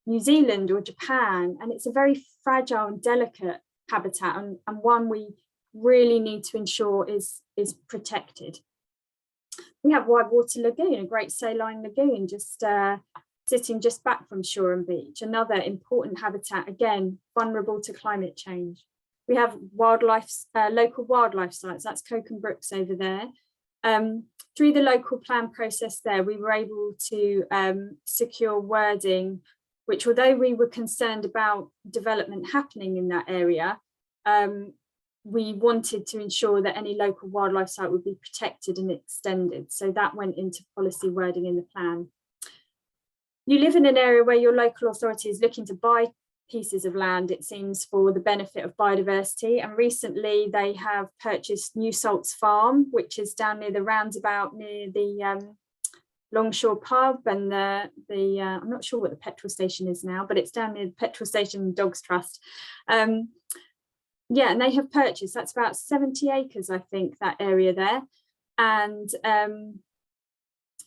New Zealand or Japan, and it's a very fragile and delicate habitat, and one we really need to ensure is protected. We have Whitewater Lagoon, a great saline lagoon, just sitting just back from shore and beach, another important habitat, again vulnerable to climate change. We have local wildlife sites, that's Coke and Brooks over there. Through the local plan process there, we were able to secure wording, which, although we were concerned about development happening in that area, we wanted to ensure that any local wildlife site would be protected and extended. So that went into policy wording in the plan. You live in an area where your local authority is looking to buy pieces of land, it seems, for the benefit of biodiversity. And recently they have purchased New Salts Farm, which is down near the roundabout near the Longshore pub and I'm not sure what the petrol station is now, but it's down near the petrol station and Dogs Trust. Yeah, and they have purchased, that's about 70 acres, I think, that area there. And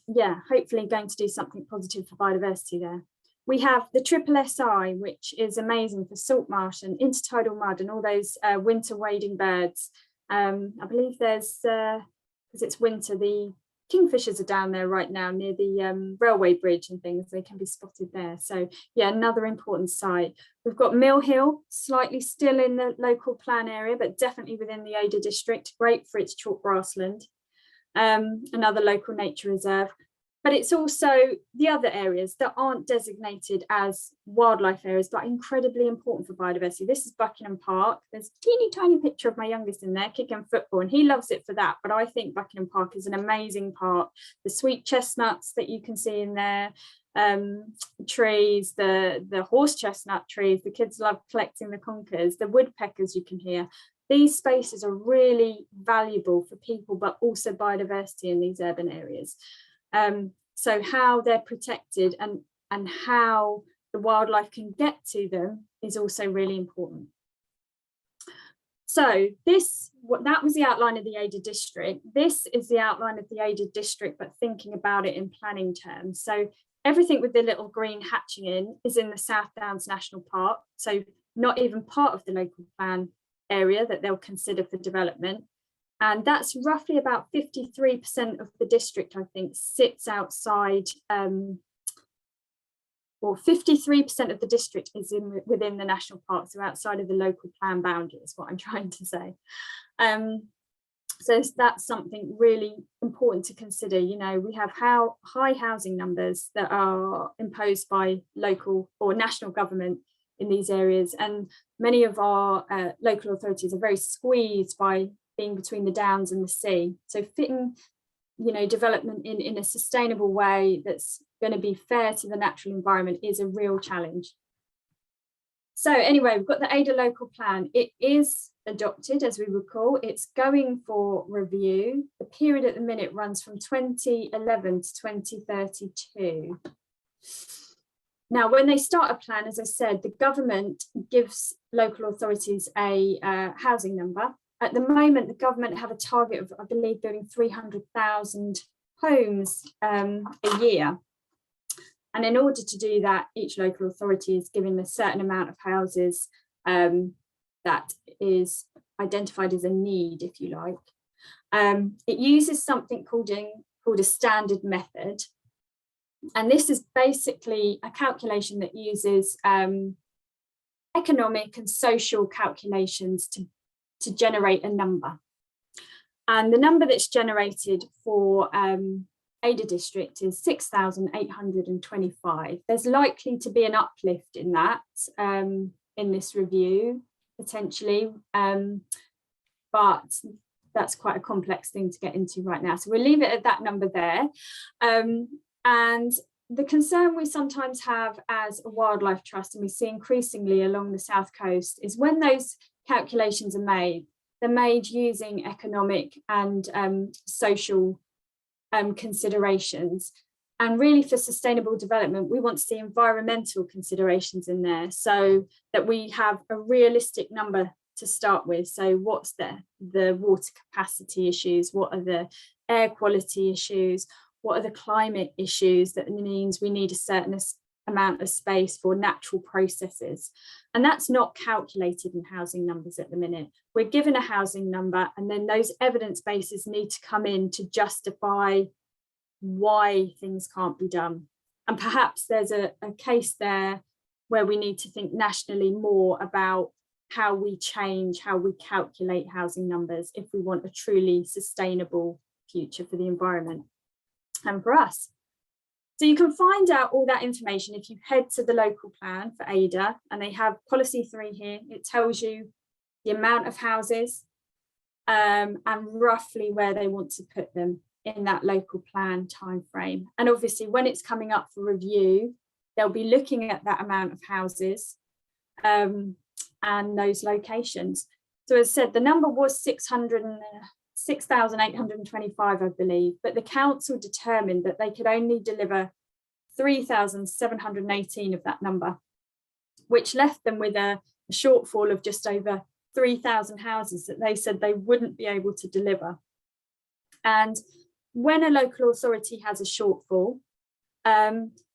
yeah, hopefully going to do something positive for biodiversity there. We have the SSSI, which is amazing for salt marsh and intertidal mud and all those winter wading birds. I believe there's, because it's winter, the kingfishers are down there right now near the railway bridge and things, they can be spotted there. So yeah, another important site. We've got Mill Hill, slightly still in the local plan area, but definitely within the Ada district, great for its chalk grassland. Another local nature reserve. But it's also the other areas that aren't designated as wildlife areas, but incredibly important for biodiversity. This is Buckingham Park. There's a teeny tiny picture of my youngest in there kicking football, and he loves it for that. But I think Buckingham Park is an amazing park. The sweet chestnuts that you can see in there, trees, the horse chestnut trees, the kids love collecting the conkers, the woodpeckers you can hear. These spaces are really valuable for people, but also biodiversity in these urban areas. So how they're protected and how the wildlife can get to them is also really important. So that was the outline of the Ada district. This is the outline of the Ada district, but thinking about it in planning terms. So everything with the little green hatching in is in the South Downs National Park. So not even part of the local plan area that they'll consider for development. And that's roughly about 53% of the district, I think, sits outside, or 53% of the district is within the national park, so outside of the local plan boundary is what I'm trying to say. So that's something really important to consider. You know, we have high housing numbers that are imposed by local or national government in these areas, and many of our local authorities are very squeezed by being between the downs and the sea. So fitting, you know, development in a sustainable way that's going to be fair to the natural environment is a real challenge. So anyway, we've got the Ada local plan. It is adopted, as we recall. It's going for review. The period at the minute runs from 2011 to 2032. Now, when they start a plan, as I said, the government gives local authorities a housing number. At the moment, the government have a target of, I believe, building 300,000 homes a year. And in order to do that, each local authority is given a certain amount of houses that is identified as a need, if you like. It uses something called a standard method. And this is basically a calculation that uses economic and social calculations to generate a number. And the number that's generated for Ada district is 6,825. There's likely to be an uplift in that in this review, potentially, but that's quite a complex thing to get into right now. So we'll leave it at that number there. And the concern we sometimes have as a wildlife trust, and we see increasingly along the south coast, is when those calculations are made, they're made using economic and social considerations. And really for sustainable development, we want to see environmental considerations in there so that we have a realistic number to start with. So what's the water capacity issues? What are the air quality issues? What are the climate issues? That means we need a certain amount of space for natural processes. And that's not calculated in housing numbers at the minute. We're given a housing number, and then those evidence bases need to come in to justify why things can't be done. And perhaps there's a case there where we need to think nationally more about how we change, how we calculate housing numbers if we want a truly sustainable future for the environment and for us. So you can find out all that information if you head to the local plan for Ada, and they have policy 3 here. It tells you the amount of houses and roughly where they want to put them in that local plan timeframe. And obviously when it's coming up for review, they'll be looking at that amount of houses and those locations. So as I said, the number was 6,825, I believe, but the council determined that they could only deliver 3,718 of that number, which left them with a shortfall of just over 3,000 houses that they said they wouldn't be able to deliver. And when a local authority has a shortfall,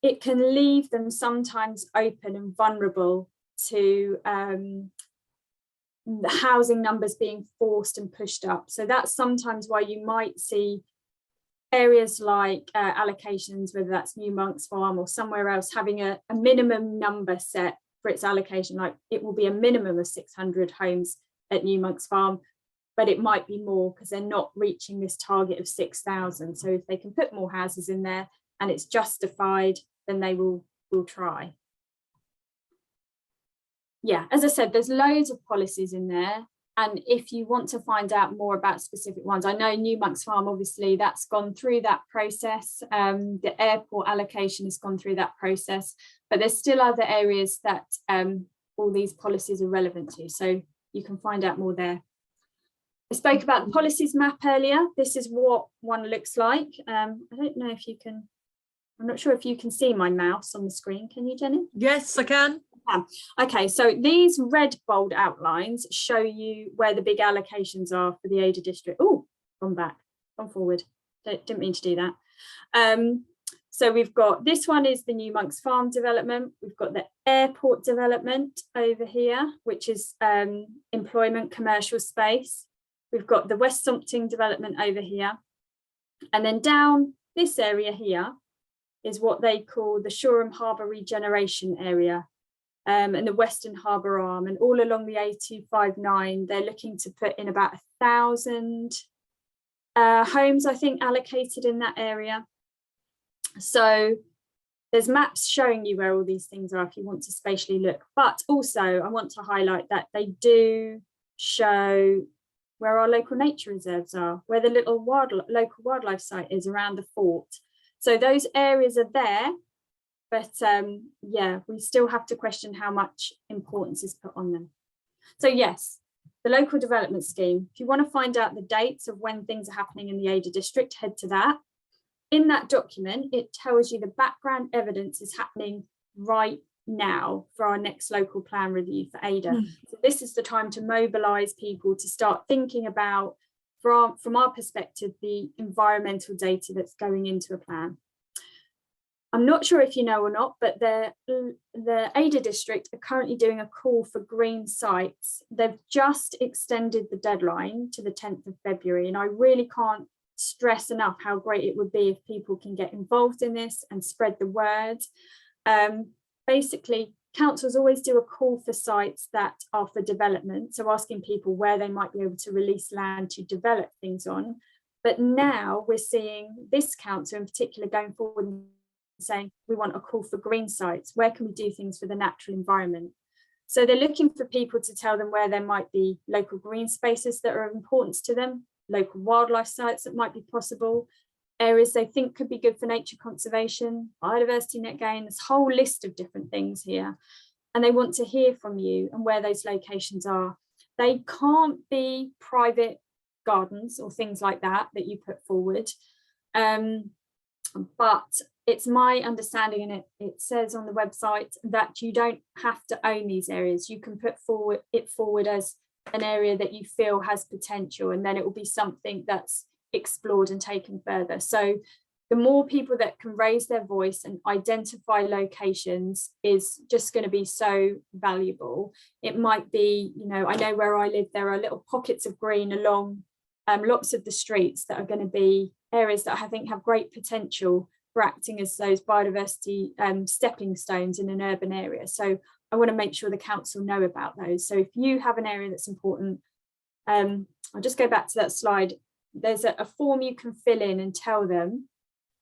it can leave them sometimes open and vulnerable to the housing numbers being forced and pushed up. So that's sometimes why you might see areas like allocations, whether that's New Monks Farm or somewhere else, having a minimum number set for its allocation. Like it will be a minimum of 600 homes at New Monks Farm, but it might be more because they're not reaching this target of 6,000. So if they can put more houses in there and it's justified, then they will try. Yeah, as I said, there's loads of policies in there. And if you want to find out more about specific ones, I know New Monks Farm, obviously, that's gone through that process. The airport allocation has gone through that process, but there's still other areas that all these policies are relevant to. So you can find out more there. I spoke about the policies map earlier. This is what one looks like. I don't know if you can, I'm not sure if you can see my mouse on the screen. Can you, Jenny? Yes, I can. Okay, so these red bold outlines show you where the big allocations are for the Ada district. Oh, gone back, gone forward. Didn't mean to do that. So we've got, this one is the New Monks Farm development. We've got the airport development over here, which is employment commercial space. We've got the West Sompting development over here. And then down this area here is what they call the Shoreham Harbour regeneration area. And the Western Harbour Arm, and all along the A259, they're looking to put in about 1,000 homes, I think, allocated in that area. So there's maps showing you where all these things are if you want to spatially look. But also, I want to highlight that they do show where our local nature reserves are, where the little local wildlife site is around the fort. So those areas are there. But yeah, we still have to question how much importance is put on them. So yes, the local development scheme, if you want to find out the dates of when things are happening in the Ada district, head to that. In that document, it tells you the background evidence is happening right now for our next local plan review for Ada. So this is the time to mobilise people to start thinking about, from our perspective, the environmental data that's going into a plan. I'm not sure if you know or not, but the Ada district are currently doing a call for green sites. They've just extended the deadline to the 10th of February. And I really can't stress enough how great it would be if people can get involved in this and spread the word. Basically, councils always do a call for sites that are for development. So asking people where they might be able to release land to develop things on. But now we're seeing this council in particular going forward and saying we want a call for green sites. Where can we do things for the natural environment? So they're looking for people to tell them where there might be local green spaces that are of importance to them, local wildlife sites that might be possible, areas they think could be good for nature conservation, biodiversity net gain, this whole list of different things here. And they want to hear from you and where those locations are. They can't be private gardens or things like that you put forward. But it's my understanding, and it says on the website, that you don't have to own these areas. You can put it forward as an area that you feel has potential, and then it will be something that's explored and taken further. So the more people that can raise their voice and identify locations is just going to be so valuable. It might be, you know, I know where I live, there are little pockets of green along lots of the streets that are going to be areas that I think have great potential for acting as those biodiversity stepping stones in an urban area. So I want to make sure the council know about those. So if you have an area that's important, I'll just go back to that slide. There's a form you can fill in and tell them.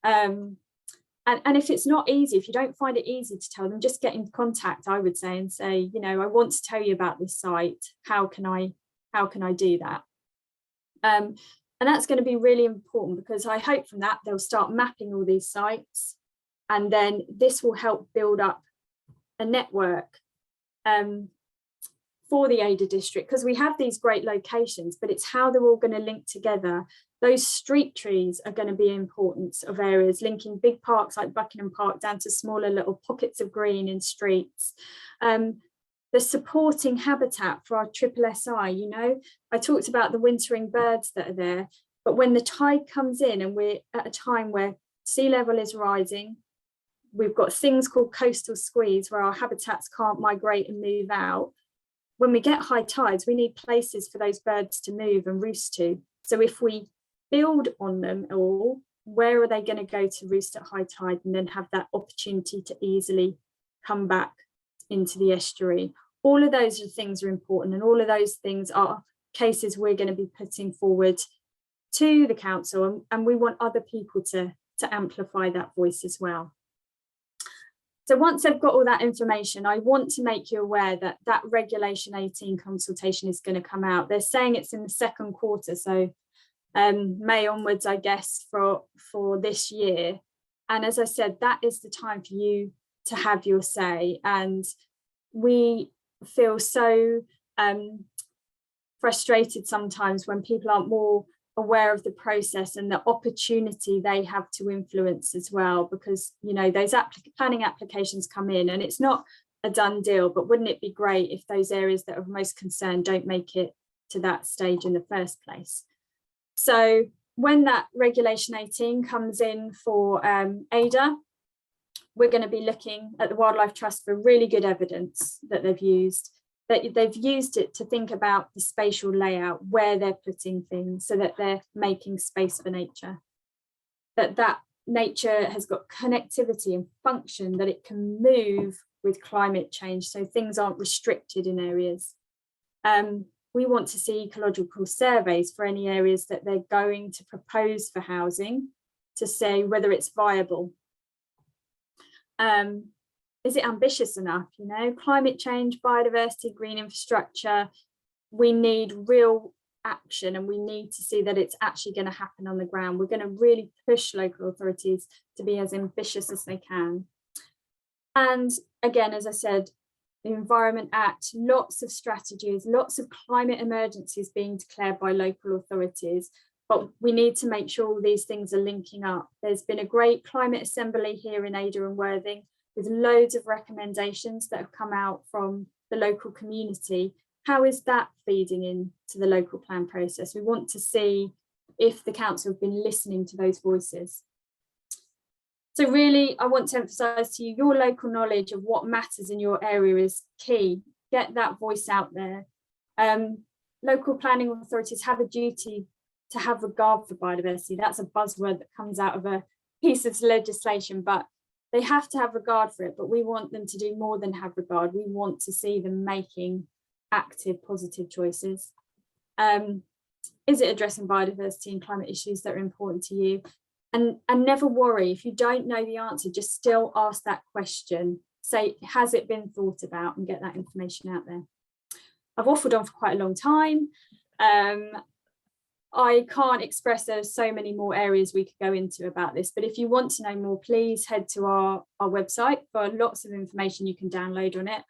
And if it's not easy, if you don't find it easy to tell them, just get in contact, I would say, and say, you know, I want to tell you about this site. How can I do that? And that's going to be really important, because I hope from that they'll start mapping all these sites, and then this will help build up a network for the Ada district, because we have these great locations, but it's how they're all going to link together. Those street trees are going to be important of areas, linking big parks like Buckingham Park down to smaller little pockets of green in streets. The supporting habitat for our SSSI, you know, I talked about the wintering birds that are there, but when the tide comes in and we're at a time where sea level is rising, we've got things called coastal squeeze where our habitats can't migrate and move out. When we get high tides, we need places for those birds to move and roost to. So if we build on them all, where are they going to go to roost at high tide, and then have that opportunity to easily come back into the estuary? All of those things are important, and all of those things are cases we're going to be putting forward to the council, and we want other people to amplify that voice as well. So once I've got all that information, I want to make you aware that that Regulation 18 consultation is going to come out. They're saying it's in the second quarter, so May onwards, I guess, for this year. And as I said, that is the time for you to have your say. And we feel so frustrated sometimes when people aren't more aware of the process and the opportunity they have to influence as well, because, you know, those planning applications come in and it's not a done deal, but wouldn't it be great if those areas that are most concerned don't make it to that stage in the first place? So when that Regulation 18 comes in for Ada, we're going to be looking at the Wildlife Trust for really good evidence that they've used it to think about the spatial layout, where they're putting things, so that they're making space for nature, that nature has got connectivity and function, that it can move with climate change, so things aren't restricted in areas. We want to see ecological surveys for any areas that they're going to propose for housing, to say whether it's viable. Is it ambitious enough? You know, climate change, biodiversity, green infrastructure, we need real action, and we need to see that it's actually going to happen on the ground. We're going to really push local authorities to be as ambitious as they can. And again, as I said, the Environment Act, lots of strategies, lots of climate emergencies being declared by local authorities, but we need to make sure all these things are linking up. There's been a great climate assembly here in Ada and Worthing, with loads of recommendations that have come out from the local community. How is that feeding into the local plan process? We want to see if the council have been listening to those voices. So really, I want to emphasise to you, your local knowledge of what matters in your area is key. Get that voice out there. Local planning authorities have a duty to have regard for biodiversity. That's a buzzword that comes out of a piece of legislation, but they have to have regard for it, but we want them to do more than have regard. We want to see them making active, positive choices. Is it addressing biodiversity and climate issues that are important to you? And never worry, if you don't know the answer, just still ask that question. Say, has it been thought about, and get that information out there. I've waffled on for quite a long time. I can't express, there's so many more areas we could go into about this, but if you want to know more, please head to our website for lots of information you can download on it,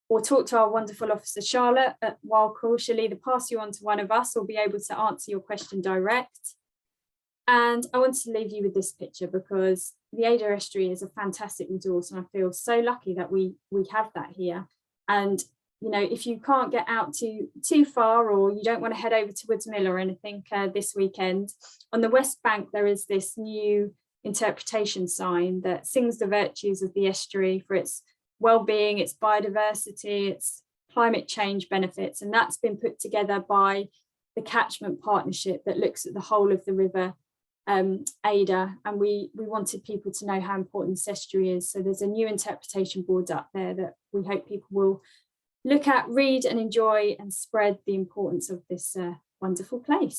or talk to our wonderful officer Charlotte at Wildcall. She'll either pass you on to one of us or be able to answer your question direct. And I wanted to leave you with this picture because the Ada Estuary is a fantastic resource, and I feel so lucky that we have that here. And you know, if you can't get out too far, or you don't want to head over to Woods Mill or anything this weekend, on the West Bank there is this new interpretation sign that sings the virtues of the estuary for its well-being, its biodiversity, its climate change benefits, and that's been put together by the Catchment Partnership that looks at the whole of the river Ada, and we wanted people to know how important this estuary is. So there's a new interpretation board up there that we hope people will look at, read and enjoy, and spread the importance of this wonderful place.